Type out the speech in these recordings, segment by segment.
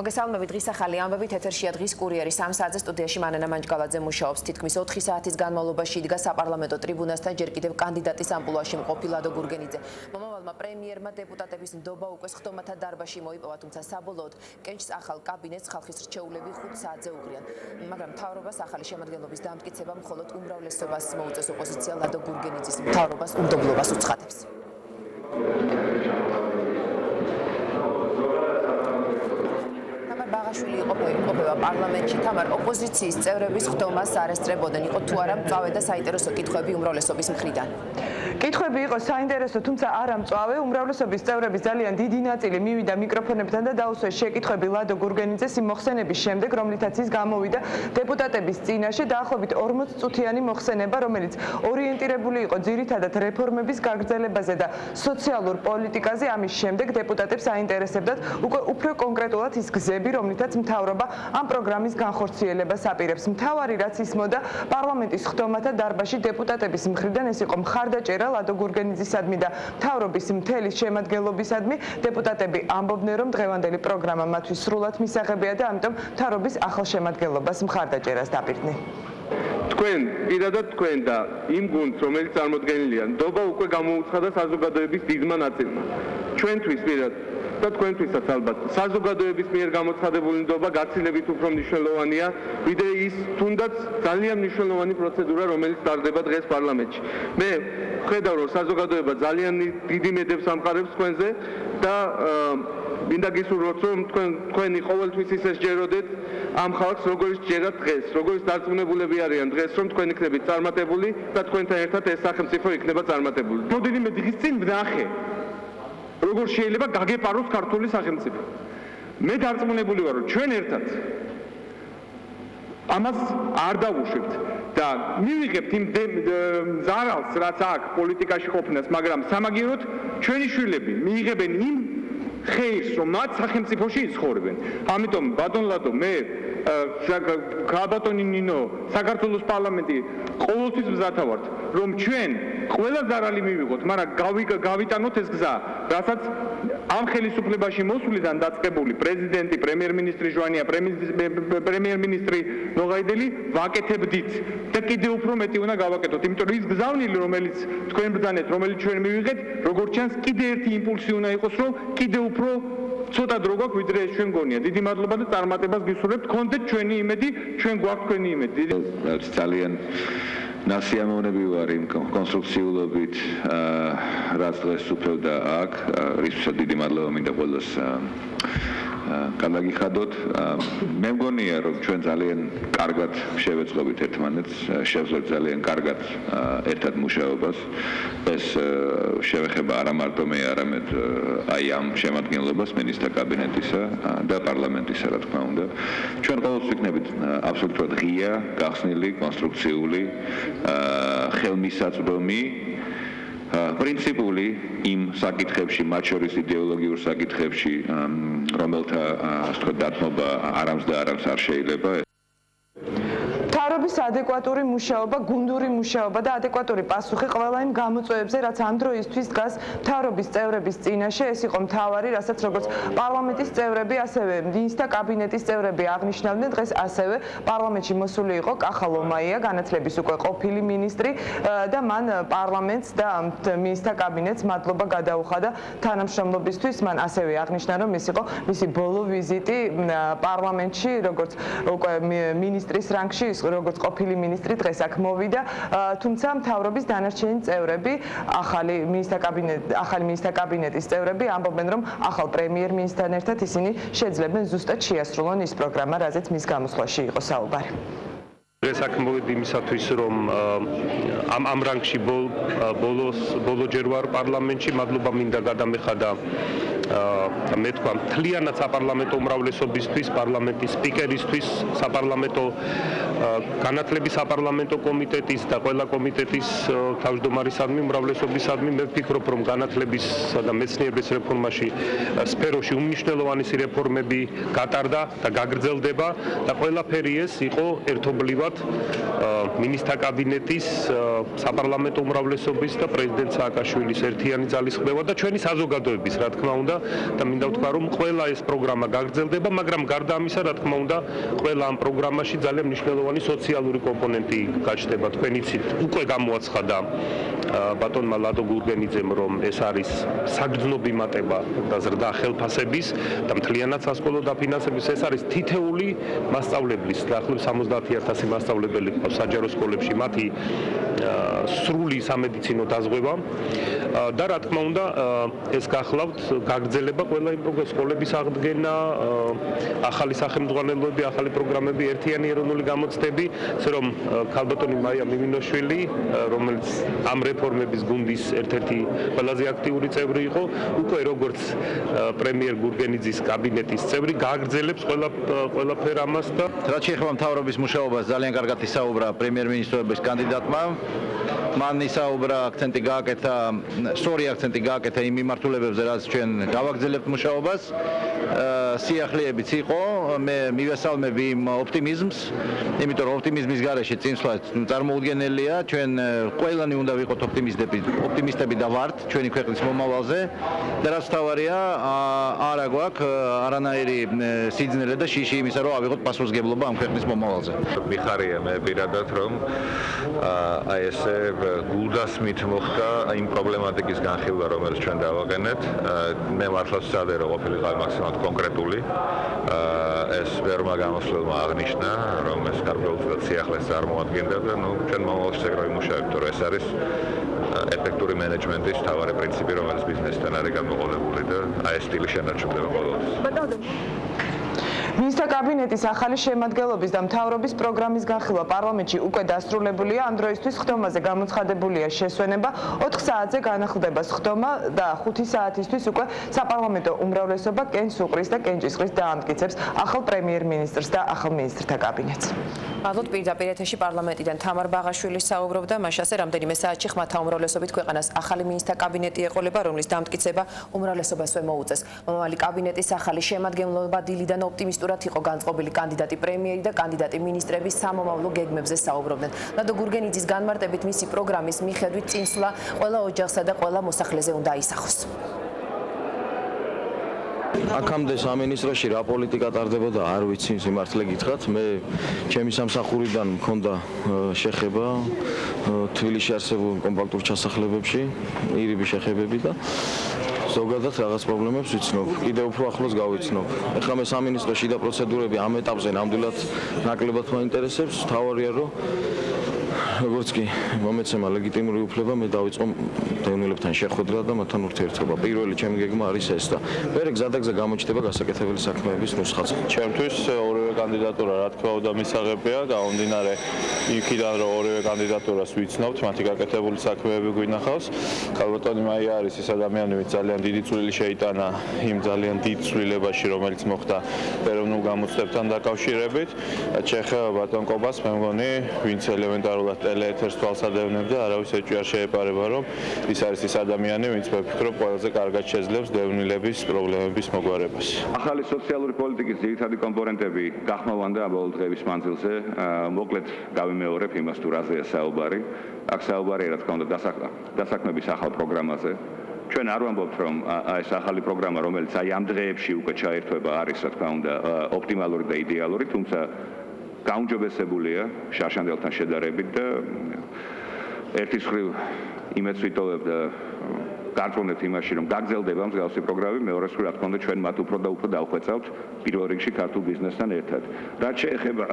მოგესალმებით დღის ახალი ამბებით ეთერშია დღის კურიერი 3 საათზე სტუდიაში მანენა მანჯგალაძე მუშაობს თითქმის 4 საათის განმავლობაში იდგა საპარლამენტო ტრიბუნასთან ჯერ კიდევ კანდიდატის ამპლუაში მყოფი ლადო გურგენიძე. მომავალმა პრემიერმა დეპუტატების ნდობა უკვე სხდომათა დარბაზში მოიპოვა, თუმცა საბოლოოდ კენჭს ახალ კაბინეტს ხალხის რჩეულები 5 საათზე უგრიან. მაგრამ მთავრობას ახალი შემადგენლობის დამტკიცება მხოლოდ უმრავლესობას მოუწევს. ოპოზიცია ლადო გურგენიძის მთავრობას უნდობლობას უცხადებს. ბაღაშვილი იყოფება პარლამენტში, თამარ ოპოზიციის წევრების ხდომას არესწრებოდნენ, იყო თუ არა მწვავე და საინტერესო კითხვები უმრავლესობის მხრიდან. კითხვები იყო საინტერესო, თუმცა არა მწვავე. უმრავლესობის წევრების ძალიან დიდი ნაწილი მივიდა მიკროფონებთან და დაუსვეს შეკითხვები ლადო გურგენიძეს იმ მოხსენების შემდეგ, რომლითაც ის გამოვიდა დეპუტატების წინაშე. დაახლოებით 40 წუთიანი მოხსენება, რომელიც ორიენტირებული იყო ძირითადად რეფორმების გაგრძელებაზე და სოციალურ პოლიტიკაზე. ამის შემდეგ დეპუტატებს აინტერესებდათ უკვე უფრო კონკრეტულად ის გზები, რომლითაც მთავრობა ამ პროგრამის განხორციელებას აპირებს. მთავარი რაც ისმოდა პარლამენტის ხდომათა დარბაზში დეპუტატების მხრიდან ეს იყო მხარდაჭერა ლადო გურგენიძისადმი და მთავრობის მთელი შემადგენლობისადმი. დეპუტატები ამბობდნენ, რომ დღევანდელი პროგრამა მათთვის სრულად მისაღებია და ამიტომ მთავრობის ახალ შემადგენლობას მხარდაჭერას დაპირდნენ. თქვენ პირადად თქვენ და იმ გუნდს, რომელიც წარმოდგენილია, ნდობა უკვე გამოუცხადა საზოგადოების დიდმა ნაწილმა. ჩვენთვის პირადად და თქვენთვისაც ალბათ საზოგადოების მიერ გამოცხადებული ნდობა გაცილებით უფრო მნიშვნელოვანია, ვიდრე ის თუნდაც ძალიან მნიშვნელოვანი პროცედურა, რომელიც ტარდება დღეს პარლამენტში. მე ხედავ, რომ საზოგადოება ძალიან დიდი მედებს ამყარებს თქვენზე და მინდა გისურვოთ, რომ თქვენი ყოველთვის ისე სჯეროდეთ ამ ხალხს, როგორც სჯერათ დღეს, როგორც დარწმუნებულები არიან დღეს, რომ თქვენ იქნებით წარმატებული და თქვენთან ერთად ეს სახელმწიფო იქნება წარმატებული. მოდიდიმე დღის წინ ვნახე როგორ შეიძლება გაგეპაროს ქართული სახელმწიფო. მე დარწმუნებული ვარ, რომ ჩვენ ერთად ამას არ დავუშვებთ და მივიღებთ იმ ზარალს, რაც აქვს პოლიტიკაში ყოფნას, მაგრამ სამაგიეროდ ჩვენი შვილები მიიღებენ იმ ხეირს, რომ მათ სახელმწიფოში იცხოვრებენ. ამიტომ ბატონ ლადო, მე ბატონი ნინო, საქართველოს პარლამენტი ყოველთვის მზათა ვართ, რომ ჩვენ ყველა ზარალი მივიღოთ, მაგრამ გავიტანოთ ეს გზა, რასაც ამ ხელისუფლებაში მოსვლიდან დაწყებული პრეზიდენტი, პრემიერ-მინისტრი ჟვანია, პრემიერ-მინისტრი ნოღაიდელი ვაკეთებდით და კიდევ უფრო მეტი უნდა გავაკეთოთ, იმიტომ რომ ის გზავნილი, რომელიც თქვენ ბრძანეთ, რომელიც ჩვენ მივიღეთ, როგორც ჩანს, კიდევ ერთი იმპულსი უნდა იყოს, რომ კიდევ უფრო ცოტა დრო გვაქვს, ვიდრე ეს ჩვენ გონია. დიდი მადლობა და წარმატებას გისურვებთ. გქონდეთ ჩვენი იმედი, ჩვენ გვაქვს თქვენი იმედი. ძალიან ნასიამოვნები ვარ იმ კონსტრუქციულობით, რაც დღეს უფევდა აქ, რისთვისაც დიდი მადლობა მინდა ყველას გადაგიხადოთ. მე მგონია, რომ ჩვენ ძალიან კარგად შევეწყობით ერთმანეთს, შევძლებ ძალიან კარგად ერთად მუშაობას. ეს შევეხება არა მარტო მე, არამედ აი ამ შემადგენლობას, მინისტრთა კაბინეტისა და პარლამენტისა, რა თქმა უნდა. ჩვენ ყოველთვის ვიქნებით აბსოლუტურად ღია, გახსნილი, კონსტრუქციული, ხელმისაწვდომი, პრინციპული იმ საკითხებში, მათ შორის იდეოლოგიურ საკითხებში, რომელთა ასე ვთქვათ დათმობა არამს და არამს არ შეიძლება. მთავრობის ადეკვატური მუშაობა, გუნდური მუშაობა და ადეკვატური პასუხი ყველა იმ გამოწვევებზე, რაც ამ დროისთვის დგას მთავრობის წევრების წინაშე. ეს იყო მთავარი, რასაც როგორც პარლამენტის წევრები, ასევე მინისტრთა კაბინეტის წევრები აღნიშნავდნენ. დღეს ასევე პარლამენტში მოსული იყო კახა ლომაია, განათლების უკვე ყოფილი მინისტრი და მან პარლამენტს და მინისტრთა კაბინეტს მადლობა გადაუხადა თანამშრომლობისთვის. მან ასევე აღნიშნა, რომ ეს იყო მისი ბოლო ვიზიტი პარლამენტში, როგორც უკვე მინისტრის რანგში, როგორც ყოფილი მინისტრი დღეს აქ მოვიდა, თუმცა მთავრობის დანარჩენი წევრები, ახალი მინისტრთა კაბინეტის წევრები ამბობენ, რომ ახალ პრემიერ-მინისტრთან ერთად ისინი შეძლებენ ზუსტად შეასრულონ ის პროგრამა, რაზეც მის გამოსვლაში იყო საუბარი. დღეს აქ მოვედი იმისათვის, რომ ამ რანგში ბოლო ჯერ ვარ პარლამენტში, მადლობა მინდა გადამეხადა მე თქვა მთლიანად საპარლამენტო უმრავლესობისთვის, პარლამენტის სპიკერისთვის, საპარლამენტო განათლების საპარლამენტო კომიტეტის და ყველა კომიტეტის თავმჯდომარისადმი, უმრავლესობისადმი. მე ვფიქრობ, რომ განათლებისა და მეცნიერების რეფორმაში სფეროში უმნიშვნელოვანესი რეფორმები გატარდა და გაგრძელდება და ყველაფერი ეს იყო ერთობლივად მინისტრთა კაბინეტის, საპარლამენტო უმრავლესობის და პრეზიდენტ სააკაშვილის ერთიანი ძალისხმევა და ჩვენი საზოგადოების, რა თქმა უნდა, და მინდა ვთქვა, რომ ყველა ეს პროგრამა გაგრძელდება, მაგრამ გარდა ამისა, რა თქმა უნდა, ყველა ამ პროგრამაში ძალიან მნიშვნელოვანი სოციალური კომპონენტი გაჩნდება. თქვენ იცით, უკვე გამოაცხადა ბატონმა ლადო გურგენიძემ, რომ ეს არის საგრძნო ბიმატება და ზრდა ხელფასების და მთლიანად სასკოლო დაფინანსების. ეს არის თითეული მასწავლებლის, დაახლოებით 70,000 მასწავლებელი ყავს საჯარო სკოლებში, მათი სრული სამედიცინო დაზღვევა და რა თქმა უნდა, ეს გახლავთ გაგრძელება ყველა იმ სკოლების აღდგენა, ახალი სახელმძღვანელოები, ახალი პროგრამები, ერთიანი ეროვნული გამოცდები, ისე რომ ქალბატონი მაია მიმინოშვილი, რომელიც ამ რეფორმების გუნდის ერთ-ერთი ყველაზე აქტიური წევრი იყო, უკვე როგორც პრემიერ გურგენიძის კაბინეტის წევრი გააგრძელებს ყველაფერ ამას და რაც შეეხება მთავრობის მუშაობას, ძალიან კარგად ისაუბრა პრემიერ-მინისტრობის კანდიდატმა. მან ისაუბრა აქცენტი გააკეთა, სწორი აქცენტი გააკეთა იმ მიმართულებებზე, რაც ჩვენ გავაგრძელებთ მუშაობას. სიახლეებიც იყო, მე მივესალმები იმ ოპტიმიზმს, იმიტომ რომ ოპტიმიზმის გარეშე წინსვლა წარმოუდგენელია. ჩვენ ყველანი უნდა ვიყოთ ოპტიმისტები და ვართ ჩვენი ქვეყნის მომავალზე. და რაც თავარია, არა გვაქვს არანაირი სიძნელე და შიში იმისა, რომ ავიღოთ პასუხისგებლობა ამ ქვეყნის მომავალზე. მიხარია მე პირადად, რომ აი ესე გულდასმით მოხდა იმ პრობლემატიკის განხილვა, რომელიც ჩვენ დავაყენეთ. მე მართლაც ვცადე, რომ ყოფილიყავი მაქსიმალურად კონკრეტული. ეს ვერმა გამოსვლელმა აღნიშნა, რომ ეს გარკვეულწილად სიახლეს წარმოადგენდა და ჩვენ მომავალში ეგრევე ვიმუშავებთ, რომ ეს არის ეფექტური მენეჯმენტის მთავარი პრინციპი, რომელიც ბიზნესთან არის გამოყენებული და აი ეს სტილი შენარჩუნდება ყოველთვის. მინისტრთა კაბინეტის ახალი შემადგენლობის და მთავრობის პროგრამის განხილვა პარლამენტში უკვე დასრულებულია. ამ დროისთვის ხდომაზე გამოცხადებულია შესვენება. 4 საათზე განახლდება ხდომა და 5 საათისთვის უკვე საპარლამენტო უმრავლესობა კენს უყრის და კენჭისყრის დაამტკიცებს ახალ პრემიერ-მინისტრს და ახალ მინისტრთა კაბინეტს. მადლობთ. პირდაპირ ეთერში პარლამენტიდან თამარ ბაღაშვილი საუბრობდა. მაშასე რამდენიმე საათში ხმათა უმრავლესობით ქვეყანას ახალი მინისტრთა კაბინეტი ეყოლება, რომლის დამტკიცება უმრავლესობასვე მოუწეს. მომავალი კაბინეტის ახალი შემადგენლობა დილიდან ოპტიმისტურად იყო განწყობილი კანდიდატი პრემიერი და კანდიდატი მინისტრები სამომავლო გეგმებზე საუბრობდნენ. ლადო გურგენიძის განმარტებით მისი პროგრამის მიხედვით წინსვლა ყველა ოჯახსა და ყველა მოსახლეზე უნდა ისახოს. აქამდე სამინისტროში რა პოლიტიკა ტარდებოდა, არ ვიცი, სიმართლე გითხრათ. მე ჩემი სამსახურიდან მქონდა შეხება თბილისში არსებულ კომპაქტურ ჩასახლებებში, ირიბი შეხებები და ზოგადად რაღაც პრობლემებს ვიცნობ. კიდევ უფრო ახლოს გავიცნობ. ეხლა მე სამინისტრო შიდა პროცედურები ამ ეტაპზე ნამდვილად ნაკლებად მაინტერესებს. თავარია რომ როგორც კი მომეცემა ლეგიტიმური უფლება, მე დავიწყო დევნილებთან შეხვედრა და მათთან ურთიერთობა. პირველი ჩემი გეგმა არის ეს და მერე გზადაგზა გამოჩნდება გასაკეთებელი საქმეების ნუსხაც. ჩემთვის ორივე კანდიდატურა რა თქმა უნდა მისაღებია, გამომდინარე იქიდან რომ ორივე კანდიდატურას ვიცნობთ, მათი გაკეთებული საქმეები გვინახავს. ქალბატონი მაია არის ის ადამიანი, ვინც ძალიან დიდი წვლილი შეიტანა იმ ძალიან დიდ ცვლილებაში, რომელიც მოხდა ეროვნულ გამოცდებთან დაკავშირებით. შეეხება ბატონ კობას, მე მგონი, ვინც ელემენტარულად ტელეეთერს თვალს ადევნებდა, არავის ეჭვი არ შეეპარება, რომ ის არის ის ადამიანი, ვინც მე ვფიქრობ, ყველაზე კარგად შეძლებს დევნილების პრობლემების მოგვარებას. ახალი სოციალური პოლიტიკის ძირითადი კომპონენტები გახმოვანდა ამ ბოლო დღეების მანძილზე. მოკლედ გავიმეორებ იმას, თუ რაზეა საუბარი. აქ საუბარია, რა თქმა უნდა, დასაქმების ახალ პროგრამაზე. ჩვენ არ ვამბობთ, რომ ეს ახალი პროგრამა, რომელიც აი ამ დღეებში უკვე ჩაერთვება, არის, რა თქმა უნდა, ოპტიმალური და იდეალური, თუმცა გაუმჯობესებულია შარშანდელთან შედარებით და ერთის მხრივ იმედს ვიტოვებ და გარწმუნებთ იმაში, რომ გაგრძელდება მსგავსი პროგრამები, მეორეს მხრივ, რა თქმა უნდა, ჩვენ მათ უფრო და უფრო დავხვეწავთ პირველ რიგში ქართულ ბიზნესთან ერთად. რაც შეეხება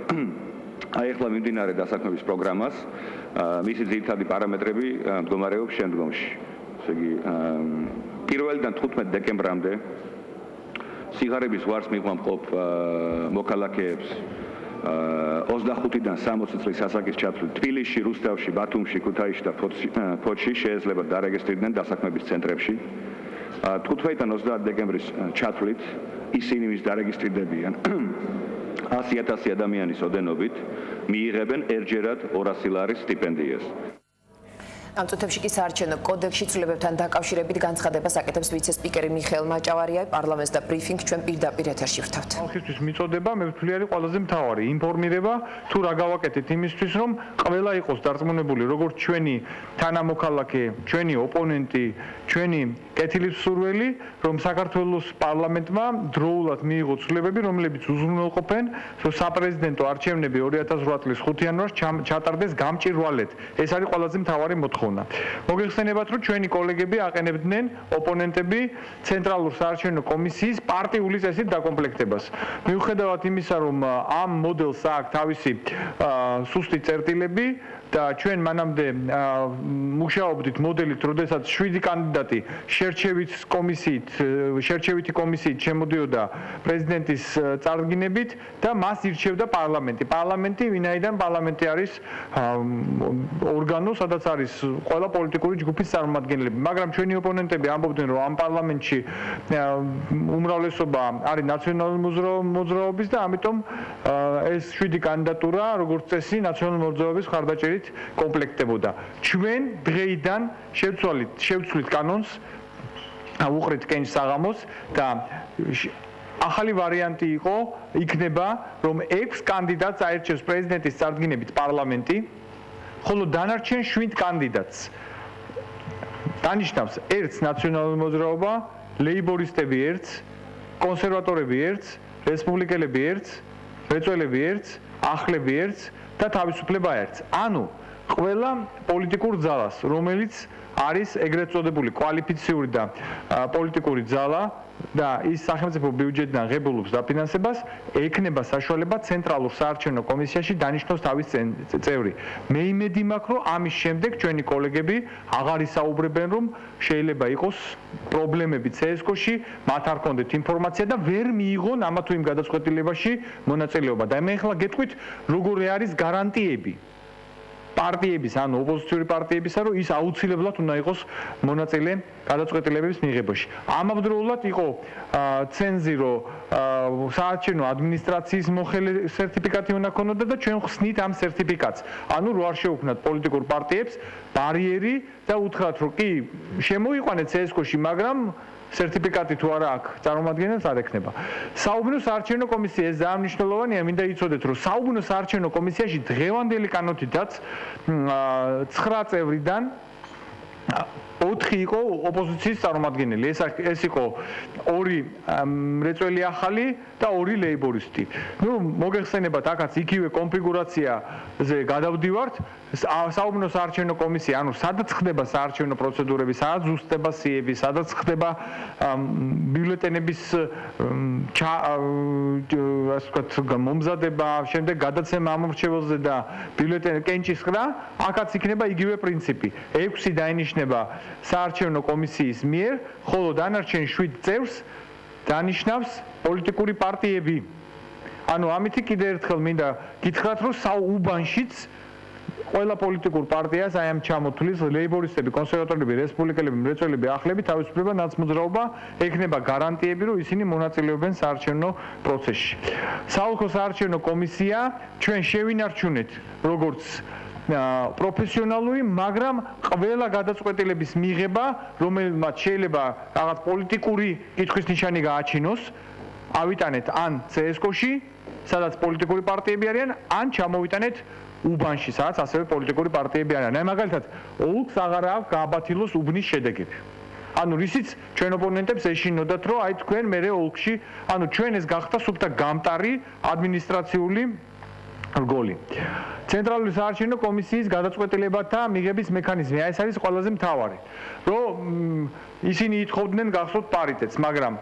აი ახლა მიმდინარე დასაქმების პროგრამას, მისი ძირითადი პარამეტრები მდგომარეობს შემდგომში. ესე იგი, 1-დან 15 დეკემბრამდე სიღარიბის ვარს მიღმყოფ მოქალაქეებს 25-დან 60 წლის ასაკის ჩათვლით თბილისში, რუსთავში, ბათუმში, ქუთაისში და ფოთში შეეძლება დარეგისტრირდნენ დასაქმების ცენტრებში. 15-დან 30 დეკემბრის ჩათვლით ისინი ვის დარეგისტრირდებიან 100,000 ადამიანის ოდენობით მიიღებენ ერთჯერად 200 ლარის სტიპენდიას. ამ წუთებში კი საარჩევნო კოდექსში ცვლილებებთან დაკავშირებით განცხადებას აკეთებს ვიცე-სპიკერი მიხეილ მაჭავარია. პარლამენტს და ბრიფინგ ჩვენ პირდაპირ ეთერში ვთავთ. ხალხისთვის მიწოდება მე ვთვლი არის ყველაზე მთავარი ინფორმირება თუ რა გავაკეთეთ იმისთვის რომ ყველა იყოს დარწმუნებული როგორც ჩვენი თანამოქალაქე, ჩვენი ოპონენტი, ჩვენი კეთილსურველი, რომ საქართველოს პარლამენტმა დროულად მიიღო ცვლილებები, რომლებიც უზრუნველყოფენ საპრეზიდენტო არჩევნები 2008 წლის 5 იანვარს ჩატარდეს გამჭირვალედ. ეს არის ყველაზე მთავარი მოთხოვნა. მოგეხსენებათ, რომ ჩვენი კოლეგები აყენებდნენ ოპონენტები ცენტრალურ საარჩევნო კომისიის პარტიული წესით დაკომპლექტებას. მიუხედავად იმისა, რომ ამ მოდელს აქვს თავისი სუსტი წერტილები და ჩვენ მანამდე მუშაობდით მოდელით, როდესაც 7 კანდიდატი შერჩევითი კომისიით შემოდიოდა პრეზიდენტის წარდგინებით და მას ირჩევდა პარლამენტი. პარლამენტი, ვინაიდან პარლამენტი არის ორგანო, სადაც არის ყველა პოლიტიკური ჯგუფის წარმომადგენლები, მაგრამ ჩვენი ოპონენტები ამბობდნენ, რომ ამ პარლამენტში უმრავლესობა არის ნაციონალური მოძრაობის და ამიტომ ეს 7 კანდიდატურა, როგორც წესი, ნაციონალური მოძრაობის მხარდაჭერით კომპლექტდებოდა. ჩვენ დღეიდან შევცვლით კანონს, უყრით კენჭს საღამოს და ახალი ვარიანტი იქნება, რომ 6 კანდიდატს აირჩევს პრეზიდენტის წარდგინებით პარლამენტი, ხოლო დანარჩენ 7 კანდიდატს დანიშნავს ერთს ნაციონალური მოძრაობა, ლეიბორისტები ერთს, კონსერვატორები ერთს, რესპუბლიკელები ერთს, რეწველები ერთს, ახლები ერთს და თავისუფლება ერთს. ანუ ყველა პოლიტიკურ ძალას, რომელიც არის ეგრეთ წოდებული კვალიფიციური და პოლიტიკური ძალა და ის სახელმწიფო ბიუჯეტიდან ღებულობს დაფინანსებას, ექნება საშუალება ცენტრალურ საარჩევნო კომისიაში დანიშნოს თავის წევრი. მე იმედი მაქვს, რომ ამის შემდეგ ჩვენი კოლეგები აღარ ისაუბრებენ, რომ შეიძლება იყოს პრობლემები CSGO-ში, მათ არ ქონდეთ ინფორმაცია და ვერ მიიღონ ამა თუ იმ გადაწყვეტილებაში მონაწილეობა. და მე ახლა გეტყვით, როგორი არის გარანტიები პარტიების, ანუ ოპოზიციური პარტიებისა, რომ ის აუცილებლად უნდა იყოს მონაწილე გადაწყვეტილებების მიღებაში. ამავდროულად იყო ცენზი, საარჩევნო ადმინისტრაციის მოხელე სერტიფიკატი უნდა ქონოდა და ჩვენ ხსნით ამ სერტიფიკატს. ანუ რო არ შეუქმნათ პოლიტიკურ პარტიებს ბარიერი და უთხრათ, რომ კი შემოიყვანეთ CSGO-ში, მაგრამ სერტიფიკატი თუ არა აქვს, წარმომადგენელს არ ექნება. საუბნო საარჩევნო კომისია ეს ძალიან მნიშვნელოვანია, მინდა იცოდეთ, რომ საუბნო საარჩევნო კომისიაში დღევანდელი კანონითაც 9 წევრიდან 4 იყო ოპოზიციის წარმომადგენელი. ეს იყო 2 რეწველი ახალი და 2 ლეიბორისტი. მოგეხსენებათ, აქაც იგივე კონფიგურაციაზე გადავდივართ. საუბნო საარჩევნო კომისია, ანუ სადაც ხდება საარჩევნო პროცედურები, სადაც ზუსტდება სიები, სადაც ხდება ბიულეტენების მომზადება, შემდეგ გადაცემა ამორჩეველზე და ბიულეტენის კენჭის ყრა, აქაც იქნება იგივე პრინციპი. 6 დაინიშნება საარჩევნო კომისიის მიერ, ხოლო დანარჩენ 7 წევრს დანიშნავს პოლიტიკური პარტიები. ანუ ამითი კიდევ ერთხელ მინდა გითხრათ, რომ საუბანშიც ყველა პოლიტიკურ პარტიას აი ამ ჩამოთვლის ლეიბორისტები, კონსერვატორები, რესპუბლიკელები, მრეწველები, ახლები, თავისუფლება, ნაცმოძრაობა ექნება გარანტიები, რომ ისინი მონაწილეობენ საარჩევნო პროცესში. საოლქო საარჩევნო კომისია ჩვენ შევინარჩუნეთ როგორც პროფესიონალური, მაგრამ ყველა გადაწყვეტილების მიღება, რომელმაც შეიძლება რაღაც პოლიტიკური კითხვის ნიშანი გააჩინოს, ავიტანეთ ან CSGO-ში, სადაც პოლიტიკური პარტიები არიან, ან ჩამოვიტანეთ უბანში, სადაც ასევე პოლიტიკური პარტიები არიან. აი მაგალითად, ოლქს აღარ აქვს გააბათილოს უბნის შედეგები. ანუ რისიც ჩვენ ოპონენტებს ეშინოდათ, რომ აი თქვენ მერე ოლქში, ანუ ჩვენ ეს გახდა სუფთა გამტარი ადმინისტრაციული რგოლი. ცენტრალური საარჩევნო კომისიის გადაწყვეტილებათა მიღების მექანიზმი, აი ეს არის ყველაზე მთავარი. რომ ისინი ითხოვდნენ გახსოვთ პარიტეტს, მაგრამ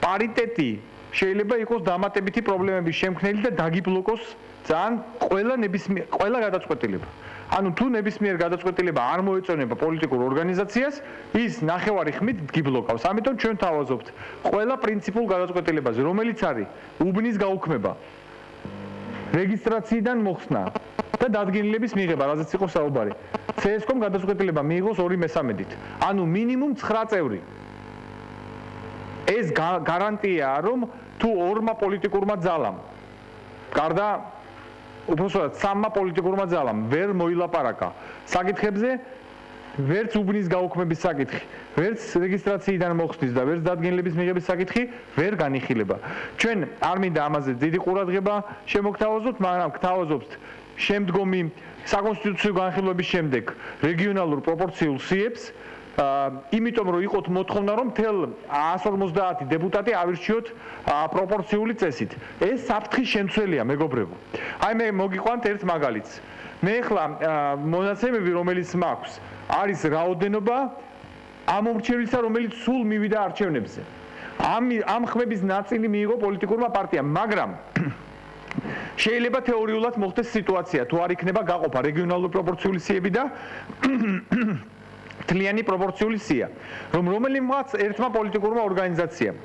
პარიტეტი შეიძლება იყოს დამატებითი პრობლემების შემქმნელი და დაგიბლოკოს ძალიან ყველა გადაწყვეტილება. ანუ თუ ნებისმიერ გადაწყვეტილება არ მოეწონება პოლიტიკურ ორგანიზაციას, ის ნახევარი ხმით გიბლოკავს. ამიტომ ჩვენ თავაზობთ ყველა პრინციპულ გადაწყვეტილებაზე, რომელიც არის უბნის გაუქმება, რეგისტრაციიდან მოხსნა და დადგენილების მიღება, რაზეც იყო საუბარი. CSGO-მ გადაწყვეტილება მიიღოს 2/3-ით. ანუ მინიმუმ 9 წევრი. ეს გარანტიაა, რომ თუ 2 პოლიტიკურმა ძალამ გარდა უბრალოდ 3 პოლიტიკურმა ძალამ ვერ მოილაპარაკა საკითხებზე, ვერც უბნის გაუქმების საკითხი, ვერც რეგისტრაციიდან მოხსნის და ვერც დადგენილების მიღების საკითხი ვერ განიხილება. ჩვენ არ მინდა ამაზე დიდი ყურადღება შემოგთავაზოთ, მაგრამ გთავაზობთ შემდგომი საკონსტიტუციო განხილვების შემდეგ რეგიონალურ პროპორციულ სიებს, იმიტომ რომ იყოთ მოთხოვნა რომ მთელ 150 დეპუტატი ავირჩიოთ პროპორციული წესით. ეს საფრთხის შემცველია, მეგობრებო. აი მე მოგიყვანთ ერთ მაგალითს. მე ახლა მონაცემები რომელიც მაქვს არის რაოდენობა ამომრჩევლისა რომელიც სულ მივიდა არჩევნებზე. ამ ხმების ნაწილი მიიღო პოლიტიკურმა პარტიამ, მაგრამ შეიძლება თეორიულად მოხდეს სიტუაცია, თუ არ იქნება გაყოფა რეგიონალური პროპორციული სიები და თლიანი პროპორციული სია, რომ რომელიმაც ერთმა პოლიტიკურმა ორგანიზაციამ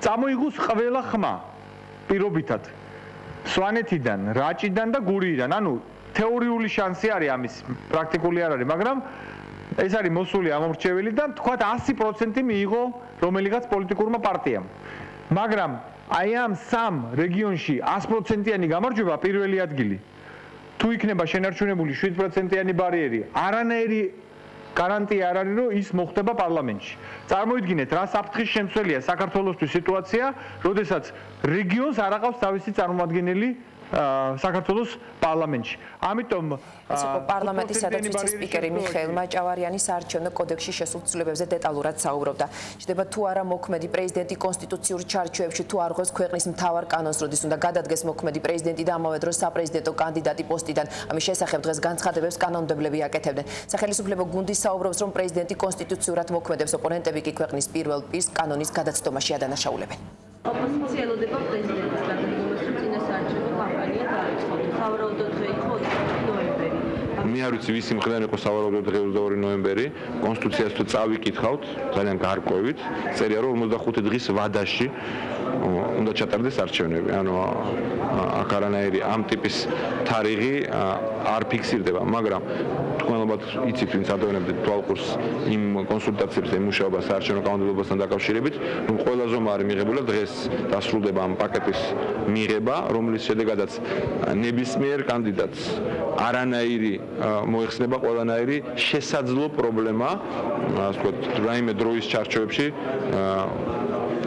წამოიღოს ყველა ხმა პირობითად სვანეთიდან, რაჭიდან და გურიიდან, ანუ თეორიული შანსი არის ამის, პრაქტიკული არ არის, მაგრამ ეს არის მოსული ამომრჩეველი და თქვათ 100% მიიღო რომელიღაც პოლიტიკურმა პარტიამ. მაგრამ აი ამ სამ რეგიონში 100%-იანი გამარჯვება პირველი ადგილი. თუ იქნება შენარჩუნებული 7%-იანი ბარიერი, არანაირი გარანტია არ არის, რომ ის მოხდება პარლამენტში. წარმოიდგინეთ, რა საფრთხის შემცველია საქართველოსთვის სიტუაცია, როდესაც რეგიონს არ აყავს თავისი წარმომადგენელი საქართველოს პარლამენტში. ამიტომ ეს იყო პარლამენტის სადაც ვიცე-სპიკერი მიხეილ მაჭავარიანი საარჩევნო კოდექსში შესულ ცვლილებებზე დეტალურად საუბრობდა. შეიძლება თუ არა მოქმედი პრეზიდენტი კონსტიტუციურ ჩარჩოებში თუ არ ღვევს ქვეყნის მთავარ კანონს, როდის უნდა გადადგეს მოქმედი პრეზიდენტი და ამავე დროს საპრეზიდენტო კანდიდატი პოსტიდან. ამის შესახებ დღეს განცხადებებს კანონმდებლები აკეთებდნენ. სახელმწიფო გუნდი საუბრობს, რომ პრეზიდენტი კონსტიტუციურად მოქმედებს, ოპონენტები კი ქვეყნის პირველ პირს კანონის გადაცდომაში ადანაშაულებენ. ოპოზიცია ელოდება პრეზიდენტის გადადგომას, რომ წინასაარჩევნო კამპანია დაიწყოს. სავარაუდოდ დღე იყო 22 ნოემბერი. მე არ ვიცი ვისი მხრიდან იყო სავარაუდოდ 22 ნოემბერი. კონსტიტუციას თუ წავიკითხავთ, ძალიან გარკვევით, წერია რომ 45 დღის ვადაში უნდა ჩატარდეს არჩევნები. ანუ აქ არანაირი ამ ტიპის თარიღი არ ფიქსირდება, მაგრამ თქვენ ალბათ იცით, ვინც ადევნებდით თვალყურს იმ კონსულტაციებს და იმ მუშაობას საარჩევნო კანონმდებლობასთან დაკავშირებით, რომ ყველა ზომა არის მიღებული, დღეს დასრულდება ამ პაკეტის მიღება, რომლის შედეგადაც ნებისმიერ კანდიდატს არანაირი მოიხსნება ყველანაირი შესაძლო პრობლემა, ასე ვთქვათ, რაიმე დროის ჩარჩოებში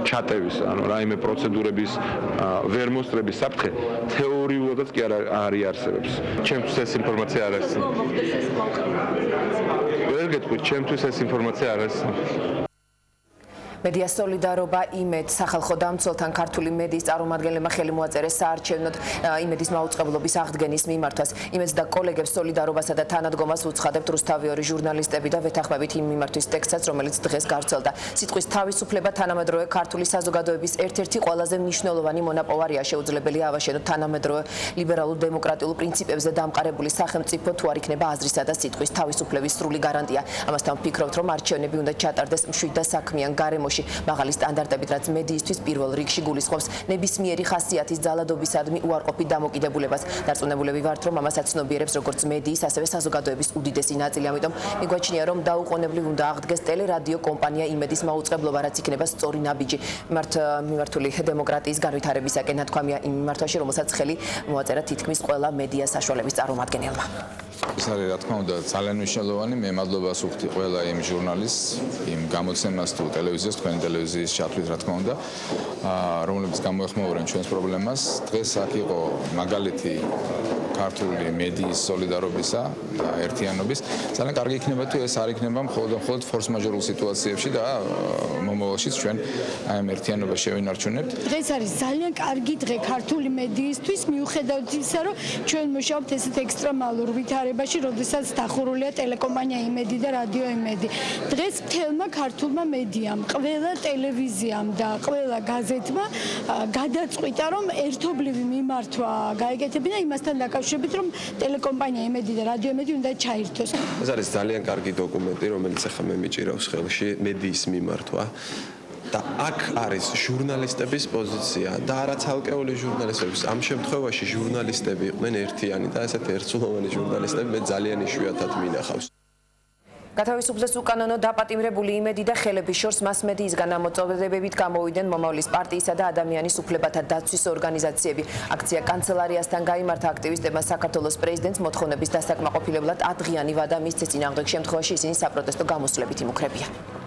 ჩატევის, ანუ რაიმე პროცედურების ვერ მოსწრების საფრთხე თეორიულადაც კი არ არსებობს. ჩემთვის ეს ინფორმაცია არ არის. ვერ გეტყვით, ჩემთვის ეს ინფორმაცია არ არის. მედია სოლიდარობა იმედ სახალხო დამცველთან ქართული მედიის წარმომადგენლებმა ხელი მოაწერეს საარჩევნოდ იმედის მაუწყებლობის აღდგენის მიმართვას. იმედს და კოლეგებს სოლიდარობასა და თანადგომას უცხადებთ რუსთავიორი ჟურნალისტები და ვეთანხმებით იმ მიმართვის ტექსტსაც, რომელიც დღეს გავრცელდა. სიტყვის თავისუფლება თანამედროვე ქართული საზოგადოების ერთ-ერთი ყველაზე მნიშვნელოვანი მონაპოვარია. შეუძლებელია ავაშენოთ თანამედროვე ლიბერალურ დემოკრატიულ პრინციპებზე დამყარებული სახელმწიფო, თუ არ იქნება აზრისა და სიტყვის თავისუფლების სრული გარანტია. ამასთან ვფიქრობთ, რომ არჩევნები უნდა ჩატარდეს მშვიდ და საქმიან გარემოში. მაღალი სტანდარტებით, რაც მედიისთვის პირველ რიგში გულისხმობს ნებისმიერი ხასიათის ძალადობისადმი უარყოფით დამოკიდებულებას. დარწმუნებულები ვართ, რომ ამასაც ცნობიერებს როგორც მედიის, ასევე საზოგადოების უდიდესი ნაწილი. ამიტომ მიგვაჩნია, რომ დაუყოვნებლივ უნდა აღდგეს ტელერადიო კომპანია იმედის მაუწყებლობა, რაც იქნება სწორი ნაბიჯი მიმართული დემოკრატიის განვითარებისაკენ. ნათქვამია იმ მიმართვაში, რომელსაც ხელი მოაწერა თითქმის ყველა მედია საშუალების წარმომადგენელმა. ეს არის რა თქმა უნდა ძალიან მნიშვნელოვანი. მე მადლობას ვუხდი ყველა იმ ჟურნალისტს, იმ გამოცემას თუ ტელევიზიას, თქვენი ტელევიზიის ჩათვლით რა თქმა უნდა, რომლებიც გამოეხმაურნენ ჩვენს პრობლემას. დღეს აქ იყო მაგალითი ქართული მედიის სოლიდარობისა და ერთიანობის. ძალიან კარგი იქნება თუ ეს არ იქნება მხოლოდ ფორს-მაჟორულ სიტუაციებში და მომავალშიც ჩვენ აი ამ ერთიანობას შევინარჩუნებთ. დღეს არის ძალიან კარგი დღე ქართული მედიისთვის, მიუხედავად იმისა, რომ ჩვენ მუშაობთ ესეთ ექსტრემალურ ვითარებაში, როდესაც დახურულია ტელეკომპანია იმედი და რადიო იმედი. დღეს მთელმა ქართულმა მედიამ, ყველა ტელევიზიამ და ყველა გაზეთმა გადაწყვიტა, რომ ერთობლივი მიმართვა გაეკეთებინა იმასთან დაკავშირებით, რომ ტელეკომპანია იმედი და რადიო იმედი უნდა ჩაირთოს. ეს არის ძალიან კარგი დოკუმენტი, რომელიც ახლა მე მიჭირავს ხელში მედიის მიმართვა. და აქ არის ჟურნალისტების პოზიცია და არა ცალკეული ჟურნალისტების. ამ შემთხვევაში ჟურნალისტები იყვნენ ერთიანი და ესეთი ერთსულოვანი ჟურნალისტები მე ძალიან იშვიათად მინახავს. გათავისუფლდეს უკანონო დაპატიმრებული იმედი და ხელების შორს მასმედიისგან ამოწოდებებით გამოვიდნენ მომავლის პარტიისა და ადამიანის უფლებათა დაცვის ორგანიზაციები. აქცია კანცელარიასთან გაიმართა აქტივისტებმა საქართველოს პრეზიდენტს მოთხოვნების დასაკმაყოფილებლად 10 დღიანი ვადა მისცეს. წინააღმდეგ შემთხვევაში ისინი საპროტესტო გამოსვლებით იმუქრებიან.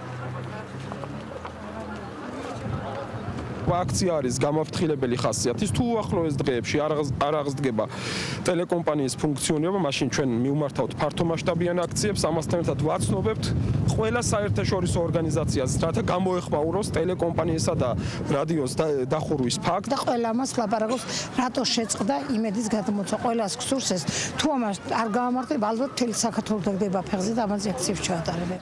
აქცია არის გამაფრთხილებელი ხასიათის. თუ უახლოეს დღეებში არ აღსდგება ტელეკომპანიის ფუნქციონირება, მაშინ ჩვენ მივმართავთ ფართომასშტაბიან აქციებს. ამასთან ერთად ვაცნობებთ ყველა საერთაშორისო ორგანიზაციას, რათა გამოეხმაუროს ტელეკომპანიისა და რადიოს დახურვის ფაქტს. და ყველა ამას ლაპარაკობს, რატო შეწყდა იმედის გადმოცვა. ყველას გსურს ეს. თუ ამას არ გავამართლებ, ალბათ მთელი საქართველოს დაგდება ფეხზე და ამაზე აქციებს ჩაატარებენ.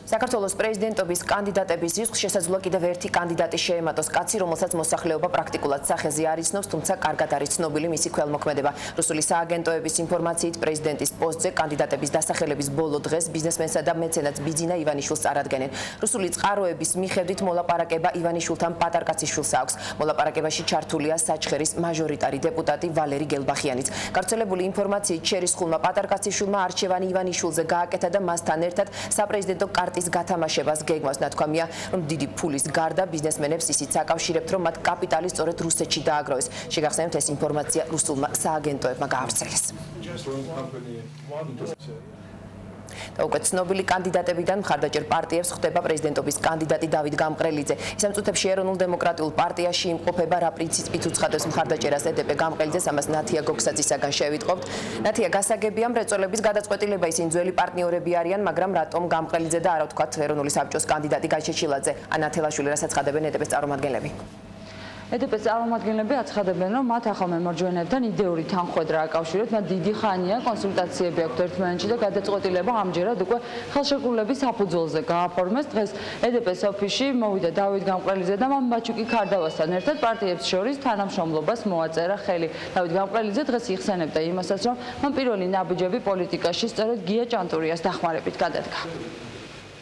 საქართველოს პრეზიდენტობის კანდიდატების რისკს შესაძლოა კიდევ ერთი კანდიდატი შეემატოს. კაცი, რომელსაც მოსახლეობა პრაქტიკულად სახეზე არ იცნობს, თუმცა კარგად არის ცნობილი მისი ქველმოქმედება. რუსული სააგენტოების ინფორმაციით პრეზიდენტის პოსტზე კანდიდატების დასახელების ბოლო დღეს ბიზნესმენსა და მეცენატს ბიძინა ივანიშვილს წარადგენენ. რუსული წყაროების მიხედვით მოლაპარაკება ივანიშვილთან პატარკაციშვილს აქვს. მოლაპარაკებაში ჩართულია საჩხერის მაჟორიტარი დეპუტატი ვალერი გელბახიანიც. გავრცელებული ინფორმაციით შერისხულმა პატარკაციშვილმა არჩევანი ივანიშვილზე გააკეთა და მასთან ერთად საპრეზიდენტო კარტის გათამაშებას გეგმავს. ნათქვამია, რომ დიდი ფულის გარდა ბიზნესმენებს ისიც აკავშირებთ, რომ მათ კაპიტალი სწორედ რუსეთში დააგროვეს. შეგახსენებთ, ეს ინფორმაცია რუსულმა სააგენტოებმა გაავრცელეს. და უკვე ცნობილი კანდიდატებიდან მხარდაჭერ პარტიებს ხვდება პრეზიდენტობის კანდიდატი დავით გამყრელიძე. ის ამ წუთებში ეროვნულ დემოკრატიულ პარტიაში იმყოფება, რა პრინციპით უცხადებს მხარდაჭერას ედეპე გამყრელიძეს, ამას ნათია გოგსაძისაგან შევიტყობთ. ნათია, გასაგებია მრეწველების გადაწყვეტილება, ისინი ძველი პარტნიორები არიან, მაგრამ რატომ გამყრელიძე და არა ვთქვათ ეროვნული საბჭოს კანდიდატი გაჩეჩილაძე, ანა თელაშვილი, რასაც ცხადებენ ედეპეს წარმომადგენლები? ედეპეს წარმომადგენლები აცხადებენ, რომ მათ ახალ მემარჯვენეებთან იდეური თანხმედრა აკავშირებს, მათ დიდი ხანია კონსულტაციები აქვთ ერთმანეთში და გადაწყვეტილება ამჯერად უკვე ხელშეკრულების საფუძველზე გააფორმეს. დღეს ედეპეს ოფისში მოვიდა დავით გამყრელიძე და მან ბაჩუკი ქარდავასთან ერთად პარტიებს შორის თანამშრომლობას მოაწერა ხელი. დავით გამყრელიძე დღეს იხსენებდა იმასაც, რომ მან პირველი ნაბიჯები პოლიტიკაში სწორედ გია ჭანტურიას დახმარებით გადადგა.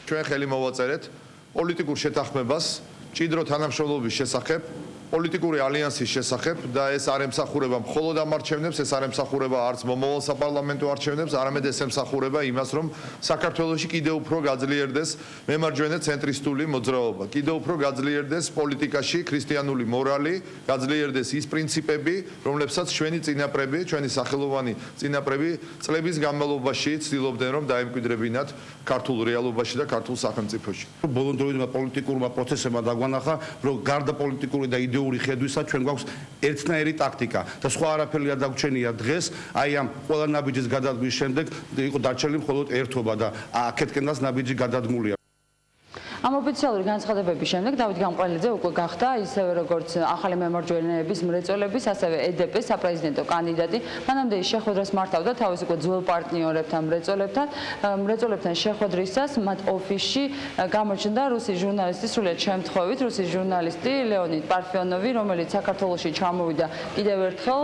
ჩვენ ხელი მოვაწერეთ პოლიტიკურ შეთანხმებას ჭიდრო თანამშრომლობის შესახებ, პოლიტიკური ალიანსის შესახებ და ეს არ ემსახურება მხოლოდ ამ არჩევნებს, ეს არ ემსახურება არც მომავალ საპარლამენტო არჩევნებს, არამედ ეს ემსახურება იმას, რომ საქართველოში კიდევ უფრო გაძლიერდეს მემარჯვენე ცენტრისტული მოძრაობა, კიდევ უფრო გაძლიერდეს პოლიტიკაში ქრისტიანული მორალი, გაძლიერდეს ის პრინციპები, რომლებსაც ჩვენი წინაპრები, ჩვენი სახელოვანი წინაპრები წლების განმავლობაში ცდილობდნენ, რომ დაემკვიდრებინათ ქართულ რეალობაში და ქართულ სახელმწიფოში. ბოლონდროიდმა პოლიტიკურმა პროცესებმა დაგვანახა, რომ გარდა პოლიტიკური და იდეური ხედვისა ჩვენ გვაქვს ერთნაირი ტაქტიკა და სხვა არაფერი არ დაგვრჩენია დღეს. აი ამ ყველა ნაბიჯის გადადგმის შემდეგ იყო დარჩენილი მხოლოდ ერთობა და აქეთკენაც ნაბიჯი გადადგმულია. ამ ოფიციალური განცხადებების შემდეგ დავით გამყრელიძე უკვე გახდა ისევე როგორც ახალი მემარჯვენეების მრეწველების, ასევე ედეპეს საპრეზიდენტო კანდიდატი. მანამდე ის შეხვედრას მართავდა თავის უკვე ძველ პარტნიორებთან, მრეწველებთან შეხვედრისას მათ ოფისში გამოჩნდა რუსის ჟურნალისტი, სრულიად შემთხვევით რუსის ჟურნალისტი ლეონიდ პარფიონოვი, რომელიც საქართველოში ჩამოვიდა კიდევ ერთხელ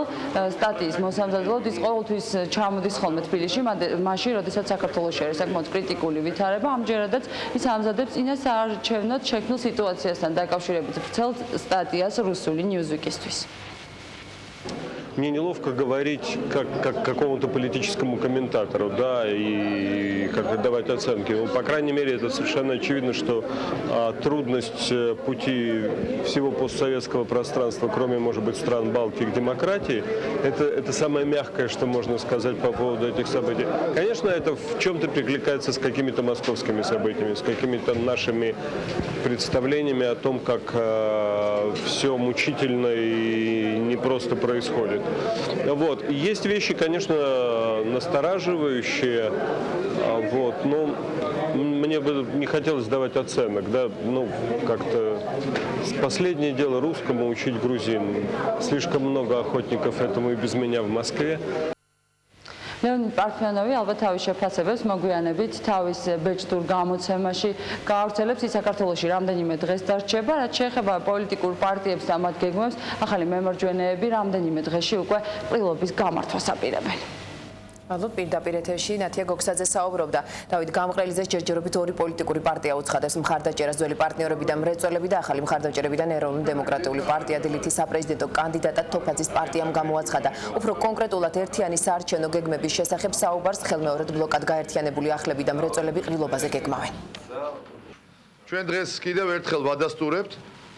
სტატიის მოსამზადებლად. ის ყოველთვის ჩამოდის ხოლმე თბილისში, მაშინ როდესაც საქართველოში არის საკმაოდ კრიტიკული ვითარება. ამჯერადაც ის ამზადებს წინა საარჩევნოდ შექმნილ სიტუაციასთან დაკავშირებით ვრცელ სტატიას რუსული Newsweek-ისთვის. Мне неловко говорить как какому-то политическому комментатору, да, и как давать оценки. Но, по крайней мере, это совершенно очевидно, что трудность пути всего постсоветского пространства, кроме, может быть, стран Балтии, к демократии, это самое мягкое, что можно сказать по поводу этих событий. Конечно, это в чем-то перекликается с какими-то московскими событиями, с какими-то нашими представлениями о том, как все мучительно и непросто происходит. Вот. Есть вещи, конечно, настораживающие, вот, но мне бы не хотелось давать оценок, да, ну, как-то последнее дело русскому учить грузин. Слишком много охотников этому и без меня в Москве. ლეონიდ პარფიონოვი ალბათ თავის შეფასებებს მოგვიანებით თავის ბეჭდურ გამოცემაში გაავრცელებს. ის საქართველოში რამდენიმე დღეს დარჩება, რაც შეეხება პოლიტიკურ პარტიებს და მათ გეგმებს, ახალი მემარჯვენეები რამდენიმე დღეში უკვე ყრილობის გამართვას აპირებენ. ალბათ პირდაპირ ეთერში ნათია გოგსაძე საუბრობდა. დავით გამყრელიძეს ჯერჯერობით ორი პოლიტიკური პარტია უცხადებს მხარდაჭერას ძველი პარტნიორები და მრეწველები და ახალი მხარდაჭერებიდან ეროვნული დემოკრატიული პარტია დილითის საპრეზიდენტო კანდიდატად თოფაძის პარტიამ გამოაცხადა. უფრო კონკრეტულად ერთიანი საარჩევნო გეგმების შესახებ საუბარს ხელმეორედ ბლოკად გაერთიანებული ახლები და მრეწველები ყრილობაზე გეგმავენ. ჩვენ დღეს კიდევ ერთხელ ვადასტურებთ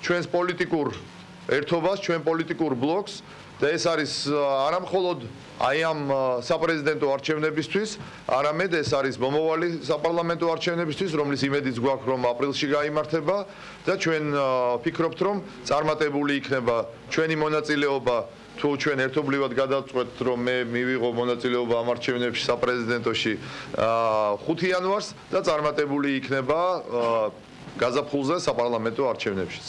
ჩვენს პოლიტიკურ ერთობას, ჩვენ პოლიტიკურ ბლოკს და ეს არის არა მხოლოდ აი ამ საპრეზიდენტო არჩევნებისთვის, არამედ ეს არის მომავალი საპარლამენტო არჩევნებისთვის, რომლის იმედიც გვაქვს, რომ აპრილში გაიმართება და ჩვენ ვფიქრობთ, რომ წარმატებული იქნება ჩვენი მონაწილეობა თუ ჩვენ ერთობლივად გადავწყვეტთ, რომ მე მივიღო მონაწილეობა ამ არჩევნებში საპრეზიდენტოში 5 იანვარს და წარმატებული იქნება გაზაფხულზე საპარლამენტო არჩევნებშიც.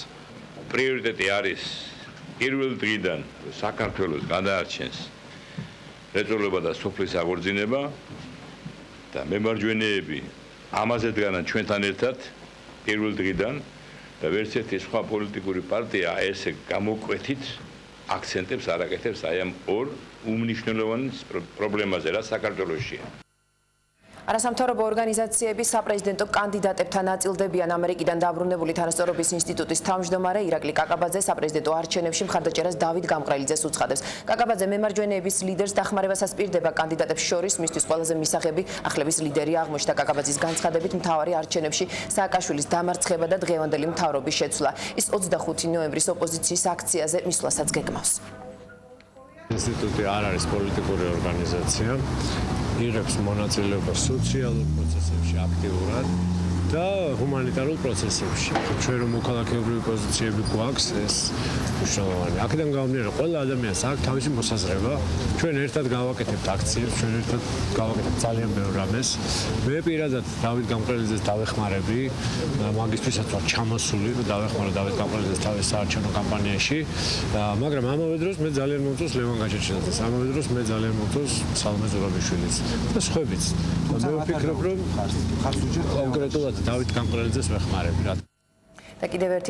პრიორიტეტი არის პირველ დღიდან საქართველოს გადაარჩენს რეწველობა და სოფლის აღორძინება და მემარჯვენეები ამაზე დგანან ჩვენთან ერთად პირველ დღიდან და ვერც ერთი სხვა პოლიტიკური პარტია ესე გამოკვეთით აქცენტებს არ აკეთებს აი ამ ორ უმნიშვნელოვან პრობლემაზე, რაც საქართველოსშია. არასამთავრობო ორგანიზაციები საპრეზიდენტო კანდიდატებთან ნაწილდებიან. ამერიკიდან დაბრუნებული თანასწორობის ინსტიტუტის თავმჯდომარე ირაკლი კაკაბაძე საპრეზიდენტო არჩევნებში მხარდაჭერას დავით გამყრელიძეს უცხადებს. კაკაბაძე მემარჯვენეების ლიდერს დახმარებას ასპირდება კანდიდატებს შორის, მისთვის ყველაზე მისაღები ახლების ლიდერი აღმოჩნდა. კაკაბაძის განცხადებით მთავარი არჩევნებში სააკაშვილის დამარცხება და დღევანდელი მთავრობის შეცვლა. ის 25 ნოემბრის ოპოზიციის აქციაზე მისვლასაც გეგმავს. ინსტიტუტი არ არის პოლიტიკური ორგანიზაცია. იღებს მონაწილეობას სოციალურ პროცესებში აქტიურად და ჰუმანიტარულ პროცესებში. ჩვენ რომ მოქალაქეობრივი პოზიციები გვაქვს, ეს მნიშვნელოვანია. აქედან გამომდინარე, ყველა ადამიანს აქვს თავისი მოსაზრება. ჩვენ ერთად გავაკეთებთ აქციებს, ჩვენ ერთად გავაკეთებთ ძალიან ბევრ რამეს. მე პირადად დავით გამყრელიძეს დავეხმარები, მაგისთვისაც ვარ ჩამოსული და დავეხმარა დავით გამყრელიძეს თავის საარჩევნო კამპანიაში, მაგრამ ამავე დროს მე ძალიან მომწონს ლევან გაჩეჩილაძეს, ამავე დროს მე ძალიან მომწონს სალომე ზურაბიშვილის და სხვაებიც. მე ვფიქრობ, რომ კონკრეტულად დავით გამყრელიძეს ვეხმარები რა. და კიდევ ერთი